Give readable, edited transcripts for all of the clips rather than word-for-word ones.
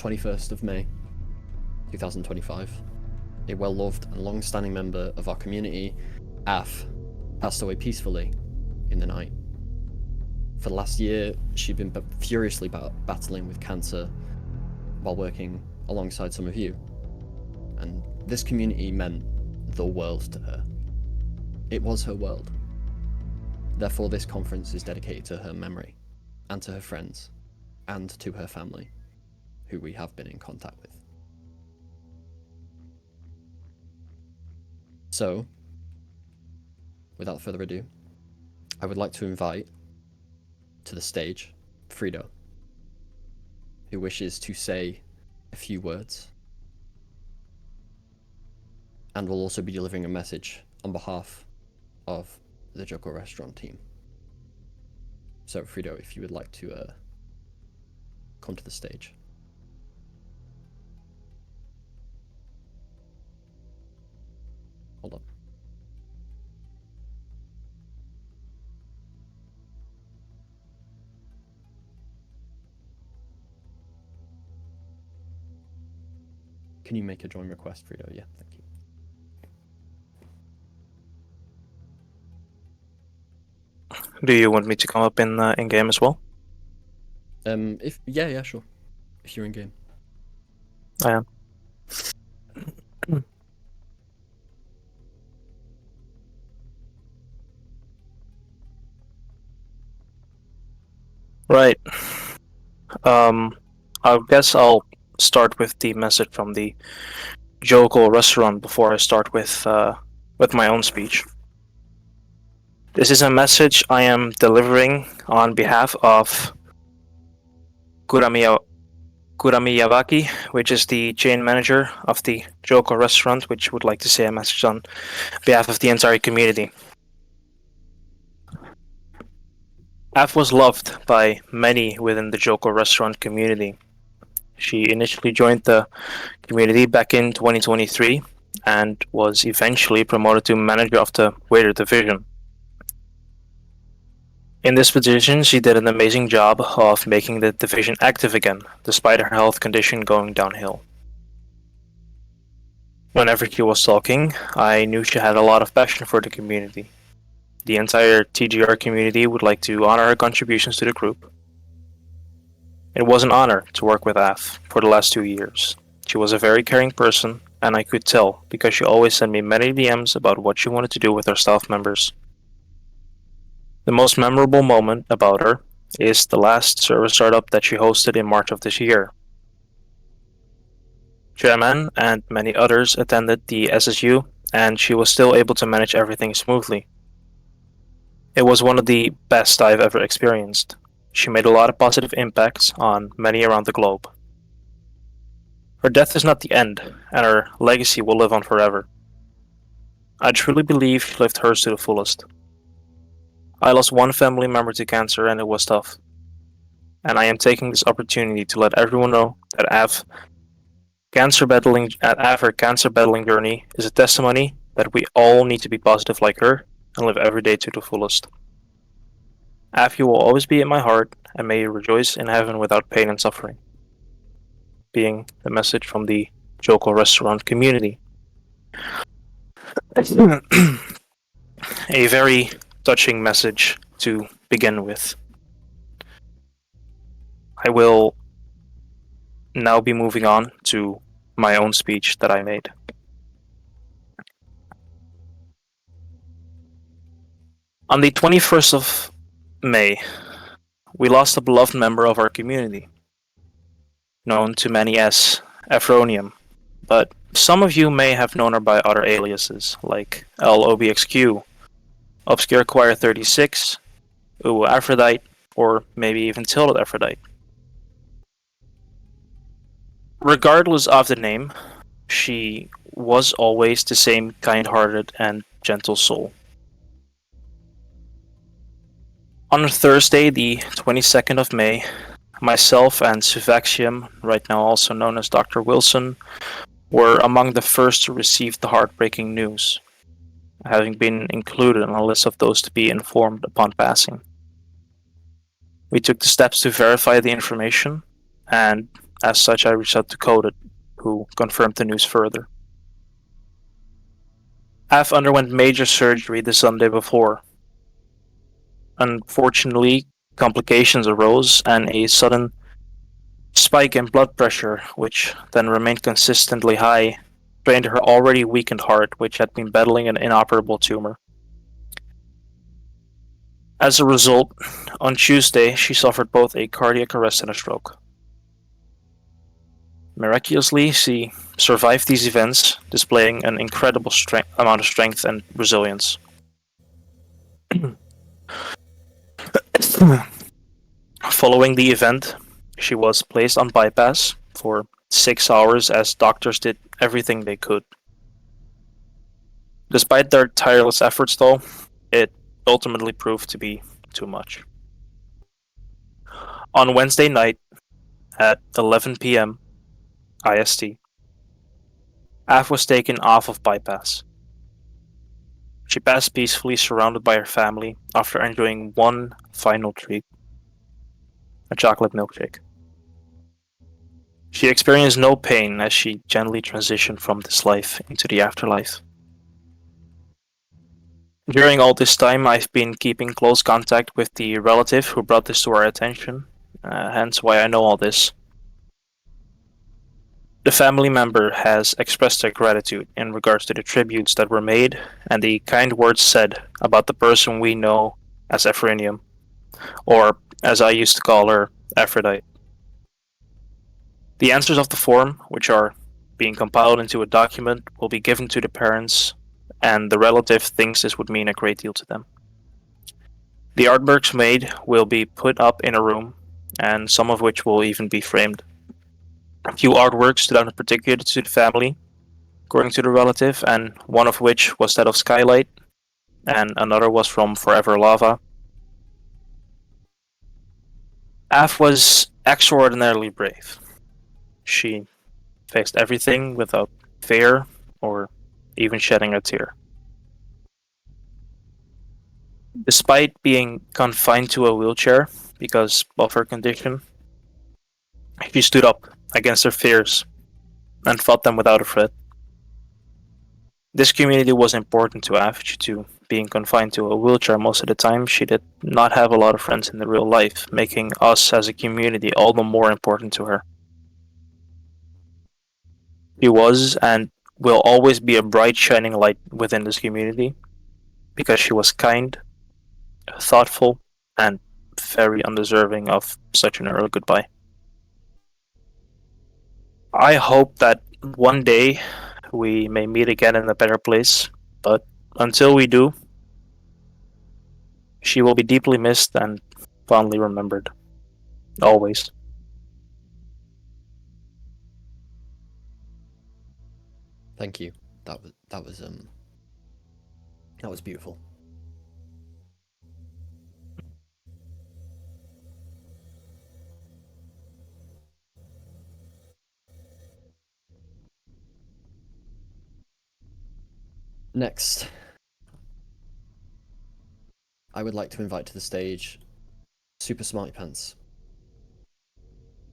21st of May, 2025, a well-loved and long-standing member of our community, Aph, passed away peacefully in the night. For the last year, she'd been furiously battling with cancer while working alongside some of you. And this community meant the world to her. It was her world. Therefore, this conference is dedicated to her memory, and to her friends, and to her family, who we have been in contact with. So, without further ado, I would like to invite to the stage Friedo, who wishes to say a few words, and will also be delivering a message on behalf of the Joko restaurant team. So, Friedo, if you would like to come to the stage. Hold on. Can you make a join request, Friedo? Yeah, thank you. Do you want me to come up in game as well? Yeah, sure. If you're in game. I am. Right. I guess I'll start with the message from the Joko restaurant before I start with my own speech. This is a message I am delivering on behalf of Kuramiyawaki, which is the chain manager of the Joko restaurant, which would like to say a message on behalf of the entire community. Aph was loved by many within the Joko restaurant community. She initially joined the community back in 2023 and was eventually promoted to manager of the waiter division. In this position, she did an amazing job of making the division active again, despite her health condition going downhill. Whenever she was talking, I knew she had a lot of passion for the community. The entire TGR community would like to honor her contributions to the group. It was an honor to work with Aph for the last 2 years. She was a very caring person, and I could tell because she always sent me many DMs about what she wanted to do with her staff members. The most memorable moment about her is the last service startup that she hosted in March of this year. Chairman and many others attended the SSU, and she was still able to manage everything smoothly. It was one of the best I've ever experienced. She made a lot of positive impacts on many around the globe. Her death is not the end, and her legacy will live on forever. I truly believe she lived hers to the fullest. I lost one family member to cancer, and it was tough. And I am taking this opportunity to let everyone know that her cancer battling journey is a testimony that we all need to be positive like her and live every day to the fullest. Aph, you will always be in my heart, and may you rejoice in heaven without pain and suffering. Being the message from the Joko restaurant community. A very touching message to begin with. I will now be moving on to my own speech that I made. On the 21st of May, we lost a beloved member of our community, known to many as Aphrxnium, but some of you may have known her by other aliases like LOBXQ, Obscure Choir 36, Aphrodite, or maybe even Tilted Aphrodite. Regardless of the name, she was always the same kind-hearted and gentle soul. On Thursday, the 22nd of May, myself and Souvaxium, right now also known as Dr. Wilson, were among the first to receive the heartbreaking news, having been included on a list of those to be informed upon passing. We took the steps to verify the information, and As such, I reached out to Coded, who confirmed the news further. Af underwent major surgery the Sunday before. Unfortunately, complications arose and a sudden spike in blood pressure, which then remained consistently high, strained her already weakened heart, which had been battling an inoperable tumor. As a result, on Tuesday, she suffered both a cardiac arrest and a stroke. Miraculously, she survived these events, displaying an incredible amount of strength and resilience. Following the event, she was placed on bypass for 6 hours as doctors did everything they could. Despite their tireless efforts, though, it ultimately proved to be too much. On Wednesday night at 11 p.m. IST, Af was taken off of bypass. She passed peacefully, surrounded by her family, after enjoying one final treat: a chocolate milkshake. She experienced no pain as she gently transitioned from this life into the afterlife. During all this time, I've been keeping close contact with the relative who brought this to our attention, hence why I know all this. The family member has expressed their gratitude in regards to the tributes that were made and the kind words said about the person we know as Aphrxnium, or as I used to call her, Aphrodite. The answers of the form, which are being compiled into a document, will be given to the parents, and the relative thinks this would mean a great deal to them. The artworks made will be put up in a room, and some of which will even be framed. A few artworks stood out in particular to the family, according to the relative, and one of which was that of Skylight, and another was from Forever Lava. Af was extraordinarily brave. She faced everything without fear or even shedding a tear. Despite being confined to a wheelchair because of her condition, she stood up against her fears and fought them without a fret. This community was important to Af due to being confined to a wheelchair most of the time. She did not have a lot of friends in the real life, making us as a community all the more important to her. She was and will always be a bright shining light within this community because she was kind, thoughtful, and very undeserving of such an early goodbye. I hope that one day we may meet again in a better place, but until we do, she will be deeply missed and fondly remembered. Always. Thank you. That was beautiful. Next, I would like to invite to the stage SuperSmartyPants,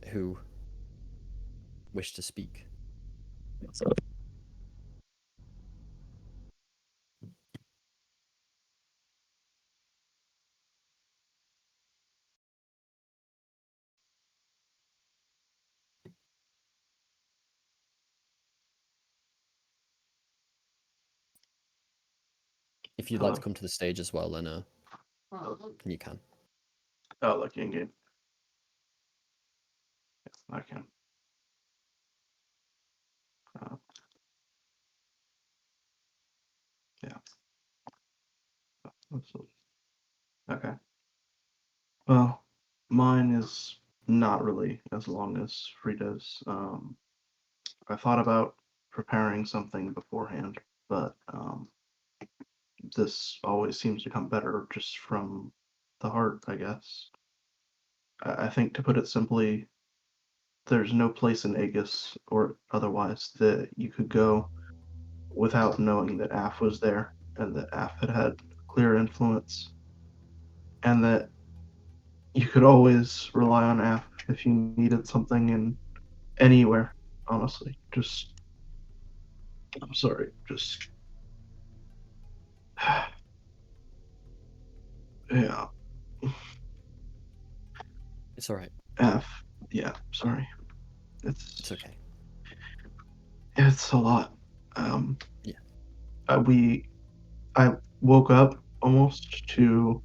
who wish to speak. If you'd like to come to the stage as well, then you can. Oh, like in game. Yes, I can. Yeah. Absolutely. Okay. Well, mine is not really as long as Friedo's. I thought about preparing something beforehand, but this always seems to come better just from the heart, I guess. I think, to put it simply, there's no place in Aegis or otherwise that you could go without knowing that Af was there and that Af had clear influence, and that you could always rely on Af if you needed something, and anywhere, honestly. Just, I'm sorry, just, yeah, It's alright. yeah, sorry. It's okay. It's a lot. Yeah. I woke up almost to,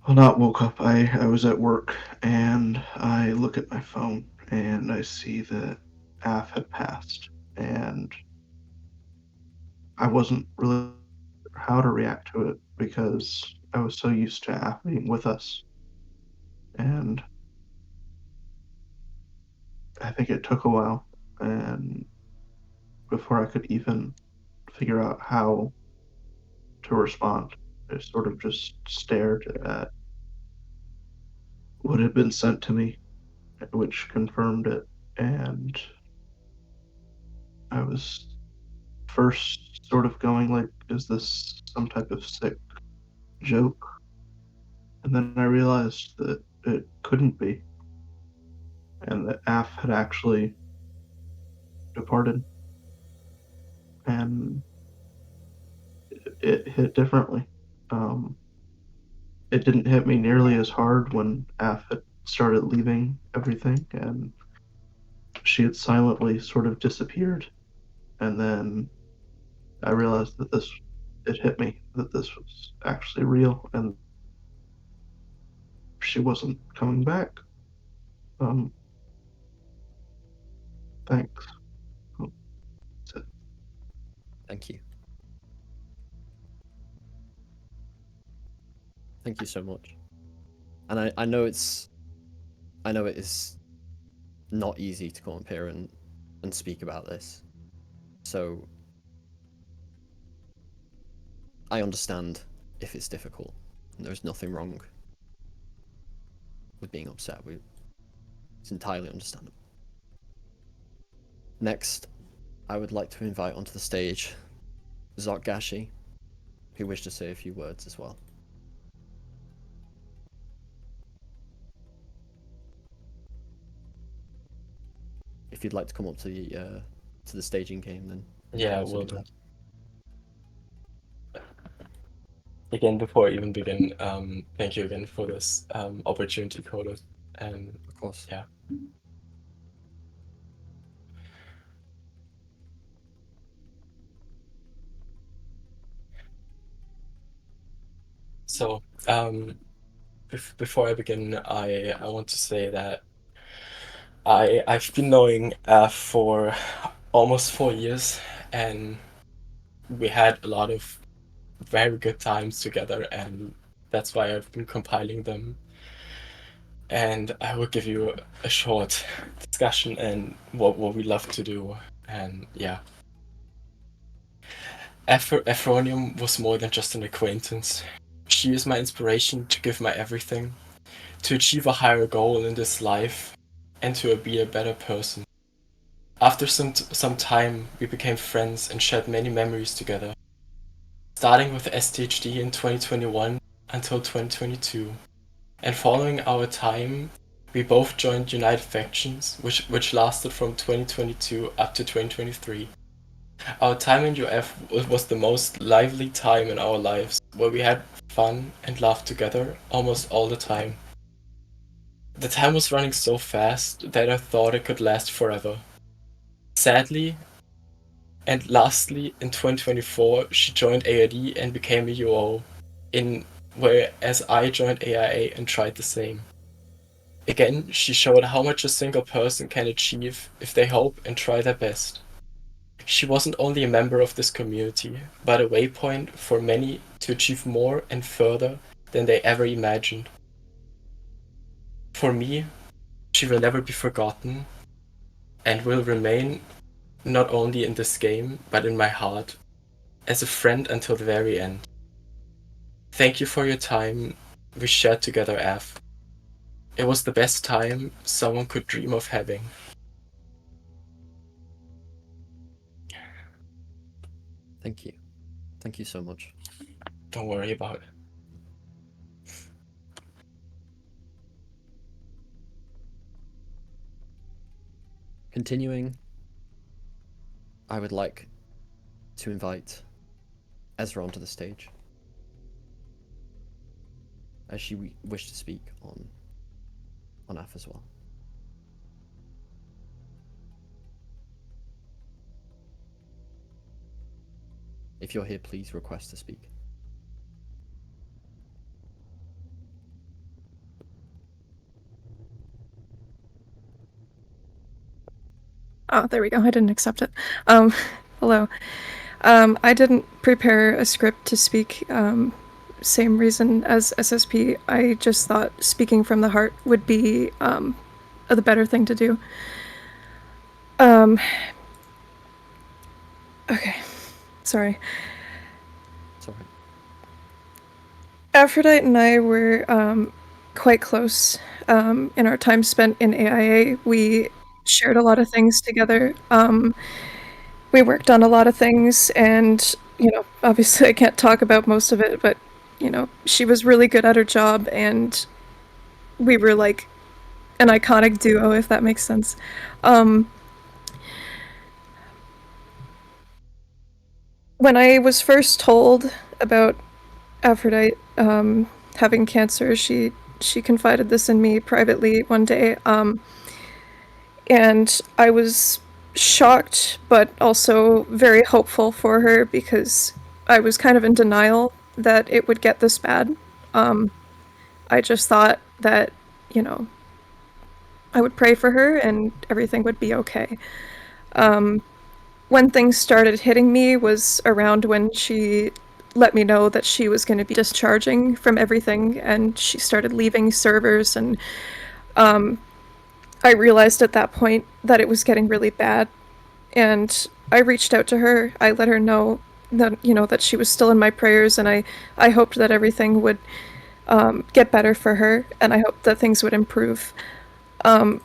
well, not woke up. I was at work and I look at my phone and I see that Af had passed, and I wasn't really sure how to react to it because I was so used to Af being with us, and I think it took a while and before I could even figure out how to respond. I sort of just stared at what had been sent to me, which confirmed it, and I was first sort of going like, is this some type of sick joke? And then I realized that it couldn't be, and that Af had actually departed, and it hit differently. Um, it didn't hit me nearly as hard when Af had started leaving everything, and she had silently sort of disappeared. And then I realized that it hit me that this was actually real, and she wasn't coming back. Um, thanks. Oh, that's it. Thank you. Thank you so much. And I know it is not easy to come up here and speak about this. So I understand if it's difficult. And there's nothing wrong with being upset. It's entirely understandable. Next, I would like to invite onto the stage Zockgashi, who wished to say a few words as well. If you'd like to come up to the staging game, then Yeah, also will do do. that. Again, before I even begin, thank you again for this opportunity, Coda. Of course. Yeah. So, before I begin, I want to say that I've been knowing for almost 4 years, and we had a lot of very good times together, and that's why I've been compiling them. And I will give you a short discussion and what we love to do, and yeah. Aphrxnium was more than just an acquaintance. She is my inspiration to give my everything, to achieve a higher goal in this life, and to be a better person. After some time, we became friends and shared many memories together. Starting with STHD in 2021 until 2022. And following our time, we both joined United Factions, which lasted from 2022 up to 2023. Our time in UF was the most lively time in our lives, where we had fun and laughed together almost all the time. The time was running so fast that I thought it could last forever. Sadly, and lastly, in 2024, she joined AID and became a UO, whereas I joined AIA and tried the same. Again, she showed how much a single person can achieve if they hope and try their best. She wasn't only a member of this community, but a waypoint for many to achieve more and further than they ever imagined. For me, she will never be forgotten and will remain not only in this game, but in my heart, as a friend until the very end. Thank you for your time we shared together, Af. It was the best time someone could dream of having. Thank you. Thank you so much. Don't worry about it. Continuing, I would like to invite Ezra onto the stage, as she wished to speak on Aph as well. If you're here, please request to speak. Oh, there we go. I didn't accept it. Hello. I didn't prepare a script to speak. Same reason as SSP. I just thought speaking from the heart would be the better thing to do. Okay. Sorry. It's alright. Aphrodite and I were quite close in our time spent in AIA. We shared a lot of things together. We worked on a lot of things, and, you know, obviously I can't talk about most of it, but, you know, she was really good at her job, and we were like an iconic duo, if that makes sense. When I was first told about Aphrodite having cancer, she confided this in me privately one day, and I was shocked, but also very hopeful for her because I was kind of in denial that it would get this bad. I just thought that, you know, I would pray for her and everything would be okay. When things started hitting me was around when she let me know that she was going to be discharging from everything, and she started leaving servers, and I realized at that point that it was getting really bad, and I reached out to her. I let her know that, you know, that she was still in my prayers, and I hoped that everything would get better for her, and I hoped that things would improve. And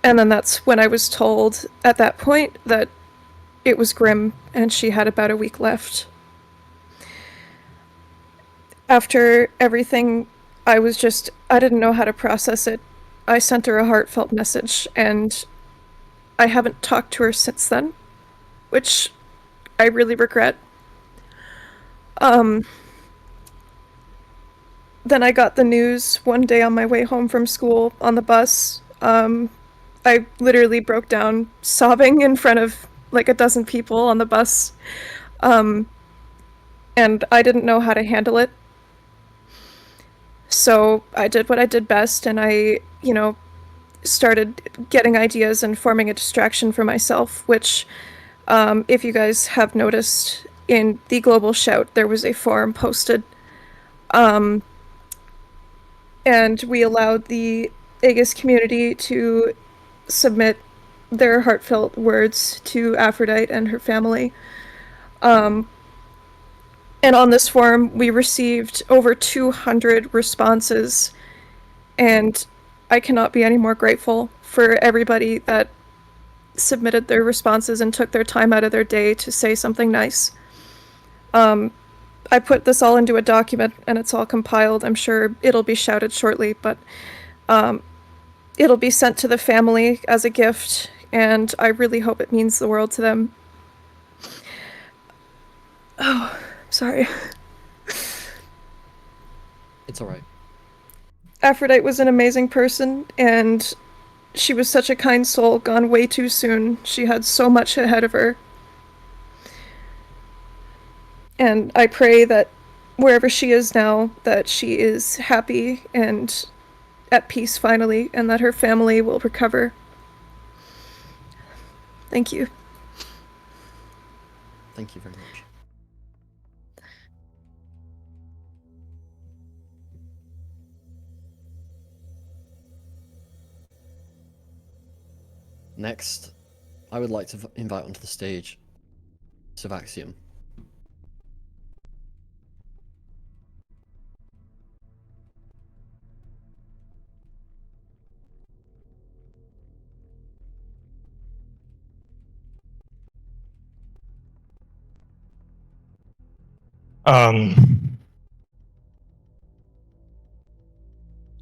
then that's when I was told at that point that it was grim and she had about a week left. After everything, I didn't know how to process it. I sent her a heartfelt message, and I haven't talked to her since then, which I really regret. Then I got the news one day on my way home from school on the bus. I literally broke down sobbing in front of like a dozen people on the bus. And I didn't know how to handle it. So I did what I did best, and I, you know, started getting ideas and forming a distraction for myself, which, if you guys have noticed, in the Global Shout, there was a forum posted. And we allowed the Aegis community to submit their heartfelt words to Aphrodite and her family. And on this forum, we received over 200 responses, and I cannot be any more grateful for everybody that submitted their responses and took their time out of their day to say something nice. I put this all into a document, and it's all compiled. I'm sure it'll be shouted shortly, but it'll be sent to the family as a gift, and I really hope it means the world to them. Oh, sorry. It's alright. Aphrodite was an amazing person, and she was such a kind soul, gone way too soon. She had so much ahead of her. And I pray that wherever she is now, that she is happy and at peace finally, and that her family will recover. Thank you. Thank you very much. Next, I would like to invite onto the stage Souvaxium.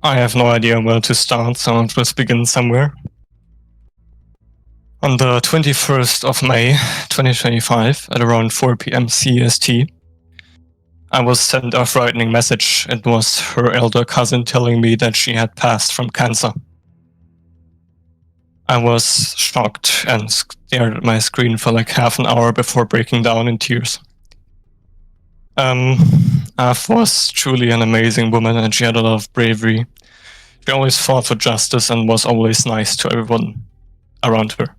I have no idea where to start, so I'll just begin somewhere. On the 21st of May 2025 at around 4 p.m. CST, I was sent a frightening message. It was her elder cousin telling me that she had passed from cancer. I was shocked and stared at my screen for like half an hour before breaking down in tears. Af was truly an amazing woman and she had a lot of bravery. She always fought for justice and was always nice to everyone around her.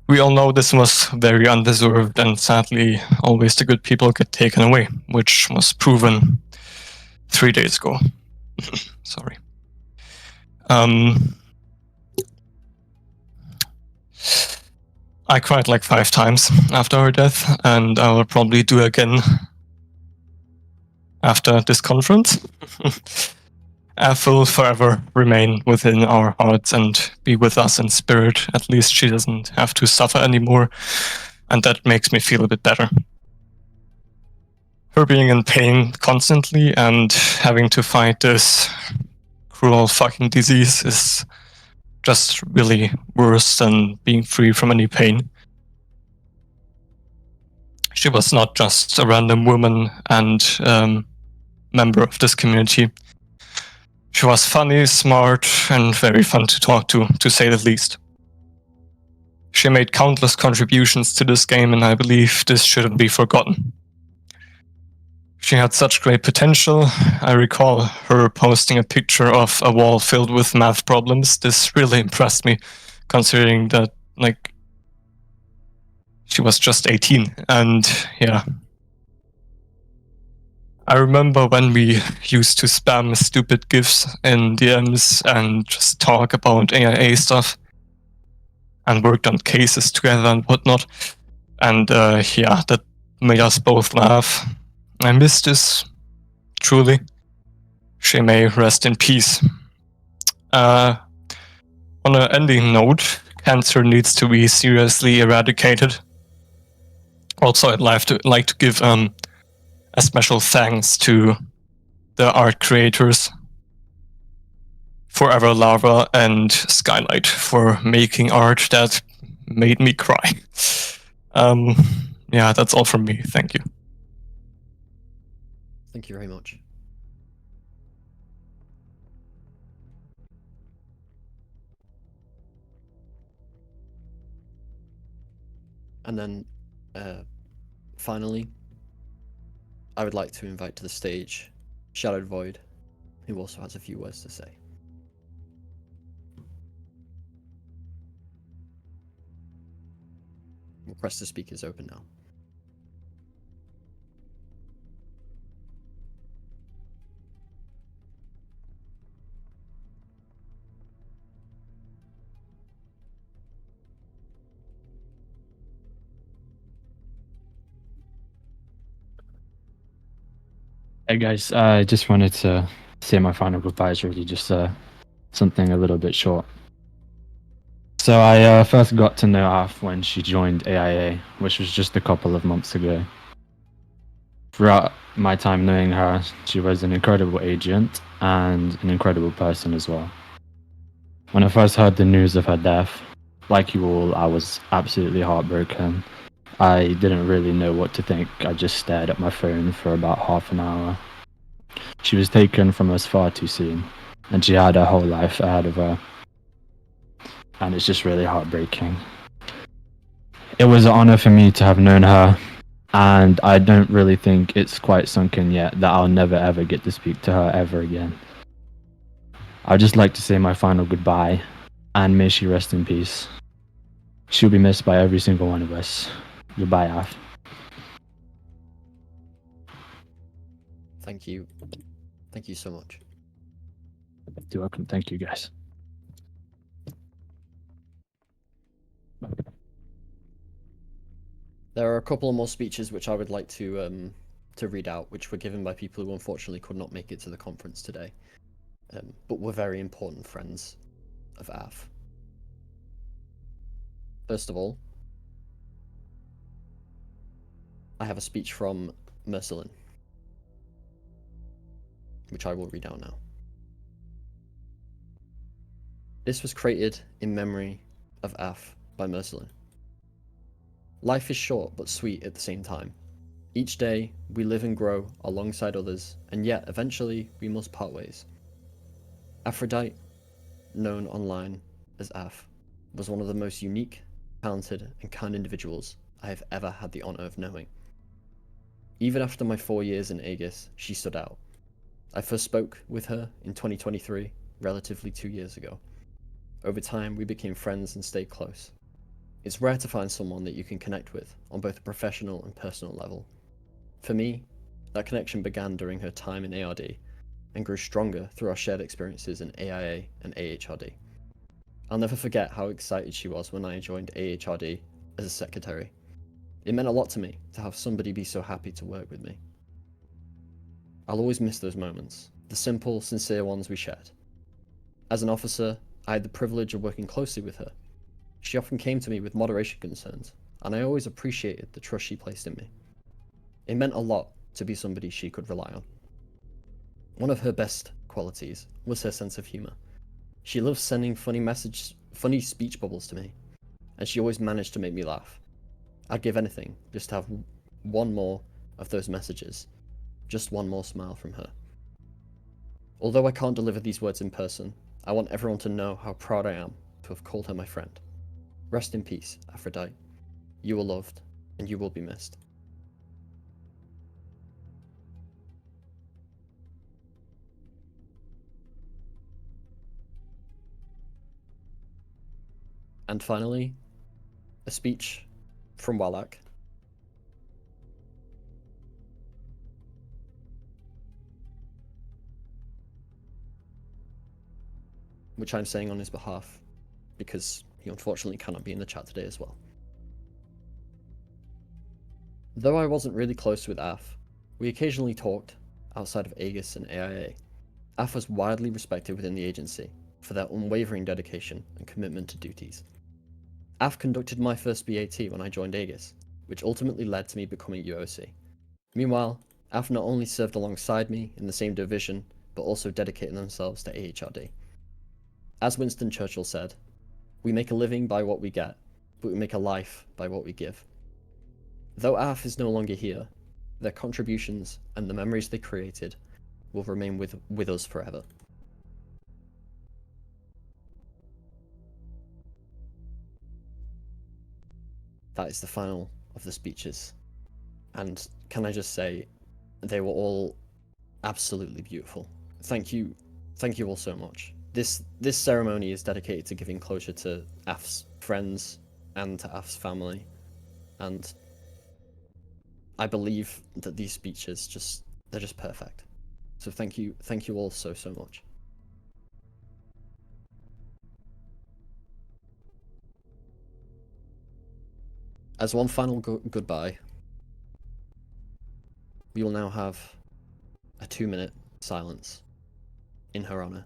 We all know this was very undeserved and sadly always the good people get taken away, which was proven 3 days ago. Sorry. I cried like 5 times after her death, and I will probably do again after this conference. Af will forever remain within our hearts and be with us in spirit. At least she doesn't have to suffer anymore, and that makes me feel a bit better. Her being in pain constantly and having to fight this cruel fucking disease is just really worse than being free from any pain. She was not just a random woman and member of this community. She was funny, smart, and very fun to talk to say the least. She made countless contributions to this game, and I believe this shouldn't be forgotten. She had such great potential. I recall her posting a picture of a wall filled with math problems. This really impressed me, considering that, like, she was just 18, and yeah. I remember when we used to spam stupid GIFs in DMs and just talk about AIA stuff and worked on cases together and whatnot. And yeah, that made us both laugh. I miss this, truly. She may rest in peace. On an ending note, cancer needs to be seriously eradicated. Also, I'd like to give a special thanks to the art creators, Forever Lava and Skylight, for making art that made me cry. Yeah, that's all from me. Thank you. Thank you very much. And then, finally, I would like to invite to the stage Shadowed Void, who also has a few words to say. Request to speak is open now. Hey guys, I just wanted to say my final goodbyes, really, just something a little bit short. So I first got to know Af when she joined AIA, which was just a couple of months ago. Throughout my time knowing her, she was an incredible agent and an incredible person as well. When I first heard the news of her death, like you all, I was absolutely heartbroken. I didn't really know what to think. I just stared at my phone for about half an hour. She was taken from us far too soon, and she had her whole life ahead of her. And it's just really heartbreaking. It was an honor for me to have known her, and I don't really think it's quite sunk in yet that I'll never ever get to speak to her ever again. I'd just like to say my final goodbye, and may she rest in peace. She'll be missed by every single one of us. Goodbye, Af. Thank you. Thank you so much. You're welcome. Thank you, guys. There are a couple of more speeches which I would like to read out, which were given by people who unfortunately could not make it to the conference today, but were very important friends of Af. First of all, I have a speech from Mercelin, which I will read out now. This was created in memory of Aph by Mercelin. Life is short but sweet at the same time. Each day, we live and grow alongside others, and yet eventually we must part ways. Aphrodite, known online as Aph, was one of the most unique, talented, and kind individuals I have ever had the honor of knowing. Even after my 4 years in Aegis, she stood out. I first spoke with her in 2023, relatively 2 years ago. Over time, we became friends and stayed close. It's rare to find someone that you can connect with on both a professional and personal level. For me, that connection began during her time in ARD and grew stronger through our shared experiences in AIA and AHRD. I'll never forget how excited she was when I joined AHRD as a secretary. It meant a lot to me to have somebody be so happy to work with me. I'll always miss those moments, the simple, sincere ones we shared. As an officer, I had the privilege of working closely with her. She often came to me with moderation concerns, and I always appreciated the trust she placed in me. It meant a lot to be somebody she could rely on. One of her best qualities was her sense of humor. She loved sending funny speech bubbles to me, and she always managed to make me laugh. I'd give anything just to have one more of those messages, just one more smile from her. Although I can't deliver these words in person, I want everyone to know how proud I am to have called her my friend. Rest in peace, Aphrodite. You are loved, and you will be missed. And finally, a speech from Wallach. Which I'm saying on his behalf, because he unfortunately cannot be in the chat today as well. Though I wasn't really close with Aph, we occasionally talked outside of Aegis and AIA. Aph was widely respected within the agency for their unwavering dedication and commitment to duties. Aph conducted my first BAT when I joined Aegis, which ultimately led to me becoming UOC. Meanwhile, Aph not only served alongside me in the same division, but also dedicated themselves to AHRD. As Winston Churchill said, "We make a living by what we get, but we make a life by what we give." Though Aph is no longer here, their contributions and the memories they created will remain with us forever. That is the final of the speeches. And can I just say, they were all absolutely beautiful. Thank you all so much. This ceremony is dedicated to giving closure to Aph's friends and to Aph's family. And I believe that these speeches they're just perfect. So thank you all so much. As one final goodbye, we will now have a 2-minute silence in her honor.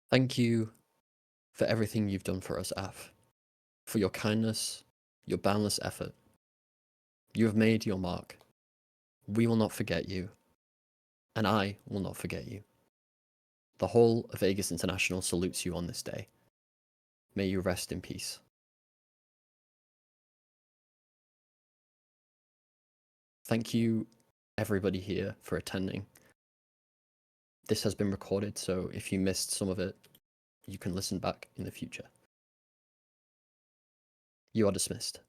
Thank you for everything you've done for us, Aph. For your kindness, your boundless effort. You have made your mark. We will not forget you. And I will not forget you. The whole of Aegis International salutes you on this day. May you rest in peace. Thank you, everybody here, for attending. This has been recorded, so if you missed some of it, you can listen back in the future. You are dismissed.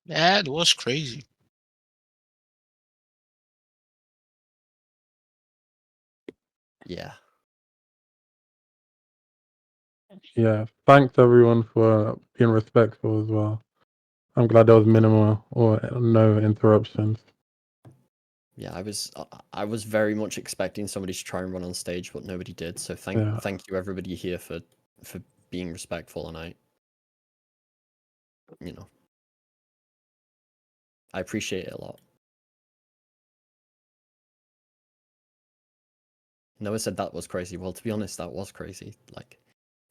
That was crazy. Yeah. Yeah, thanks everyone for being respectful as well. I'm glad there was minimal or no interruptions. Yeah, I was very much expecting somebody to try and run on stage, but nobody did. So thank you everybody here for being respectful, and I appreciate it a lot. Noah said that was crazy. Well, to be honest, that was crazy. Like,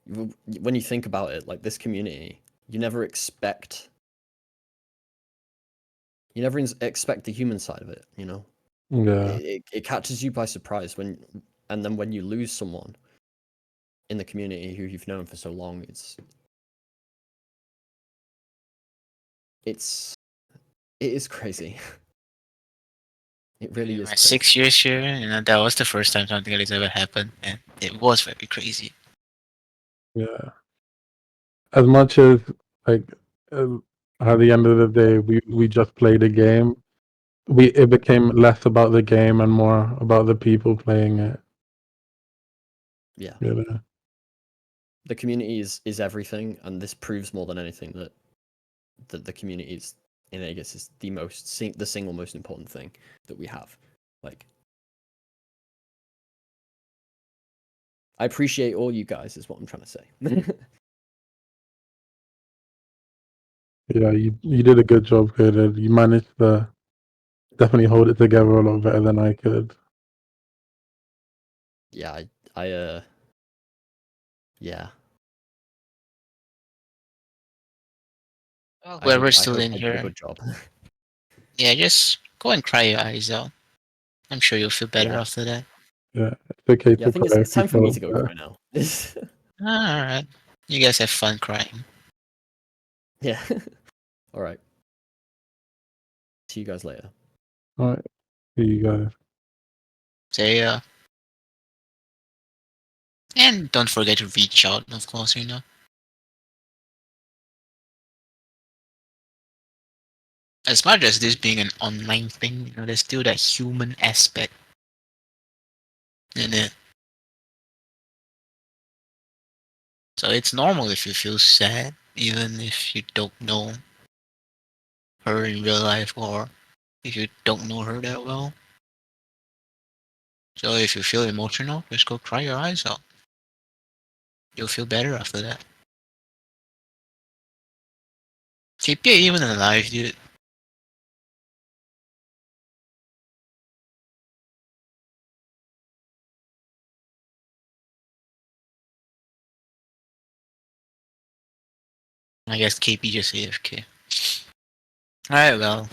when you think about it, like this community, you never expect the human side of it, you know? Yeah, It catches you by surprise and then when you lose someone in the community who you've known for so long, it is crazy. It really In is my crazy. 6 years here, that was the first time something like this ever happened, and it was very crazy. yeah. As much as like at the end of the day, we just played a game. It became less about the game and more about the people playing it. Yeah. You know? The community is everything, and this proves more than anything that the community in Aegis is the single most important thing that we have. Like, I appreciate all you guys, is what I'm trying to say. Yeah, you did a good job, Friedo. You managed to definitely hold it together a lot better than I could. Yeah, yeah. Well, I hope whoever's still in I did a here, good job. yeah, just go and cry your eyes out. I'm sure you'll feel better Yeah. after that. Yeah, it's okay Yeah, I to think cry it's if you time for me feel to go better. cry now. Alright. You guys have fun crying. Yeah. All right. See you guys later. All right, see you guys. See ya. And don't forget to reach out, of course, As much as this being an online thing, there's still that human aspect in it. So it's normal if you feel sad, even if you don't know her in real life or if you don't know her that well. So if you feel emotional, just go cry your eyes out. You'll feel better after that. Keep you even alive, dude. I guess KP just AFK. Alright, well.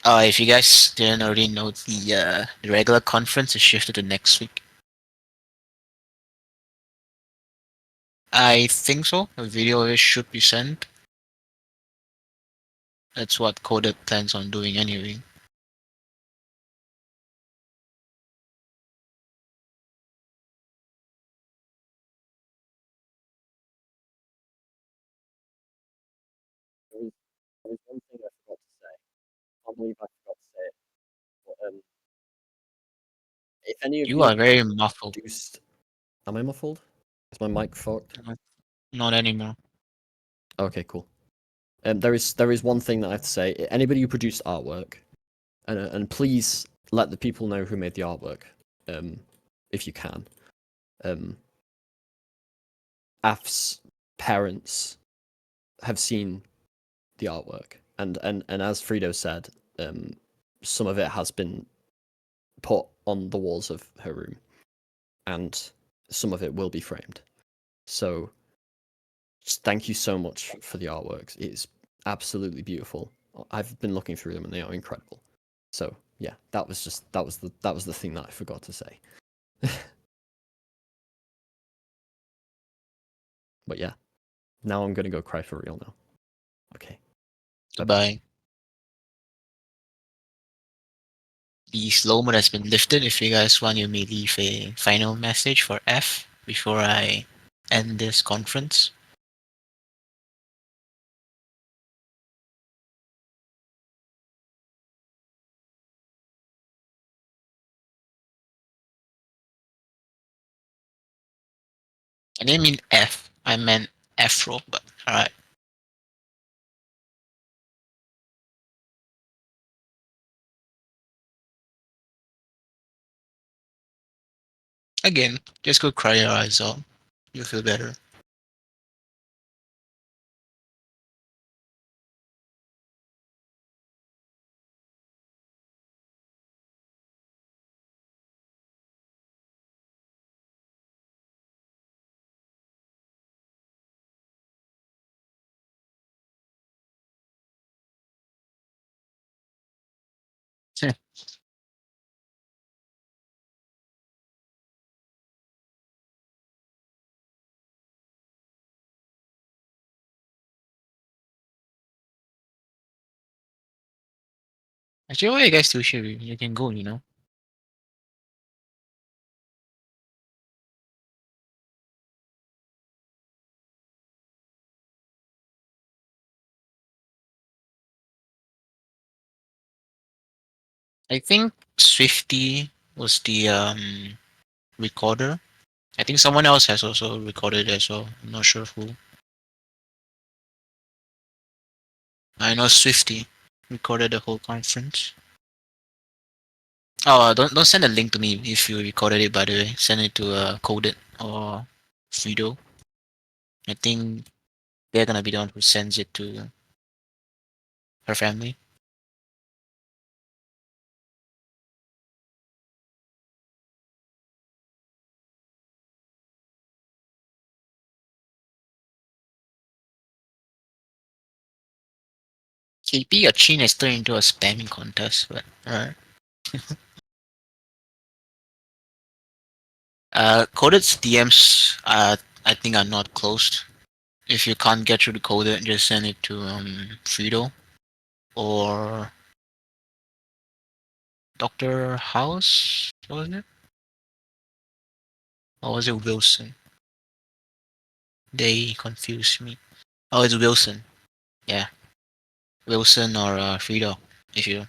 If you guys didn't already know, the regular conference is shifted to next week. I think so. A video of it should be sent. That's what Coded plans on doing anyway. There was one thing I forgot to say. I can't believe I forgot to say it. But, if any of You you are have very muffled. produced, am I muffled? Is my mic fucked? Not anymore. Okay, cool. There is one thing that I have to say. Anybody who produced artwork, and please let the people know who made the artwork, if you can. Af's parents have seen the artwork, and as Friedo said, some of it has been put on the walls of her room, and some of it will be framed. So just thank you so much for the artworks. It's absolutely beautiful. I've been looking through them and they are incredible. So yeah, that was the thing that I forgot to say. But yeah, now I'm gonna go cry for real now. Okay. Goodbye. The slow mode has been lifted. If you guys want, you may leave a final message for F before I end this conference. I didn't mean F. I meant Afro, but alright. Again, just go cry your eyes out. You'll feel better. Actually, what you guys do here? You can go, you know? I think Swifty was the recorder. I think someone else has also recorded as well. I'm not sure who. I know Swifty recorded the whole conference. Oh, don't send a link to me if you recorded it. By the way, send it to Coded or Friedo. I think they're gonna be the one who sends it to her family. KP, your chin is turned into a spamming contest, but alright. Coded's DMs, I think are not closed. If you can't get through the Coded, just send it to Friedo or Dr. House. What was it? Or was it Wilson? They confused me. Oh, it's Wilson. Yeah, Wilson or Friedo. If you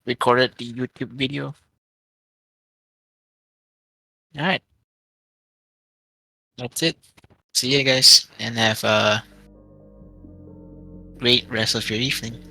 recorded the YouTube video. Alright, that's it. See you guys and have a great rest of your evening.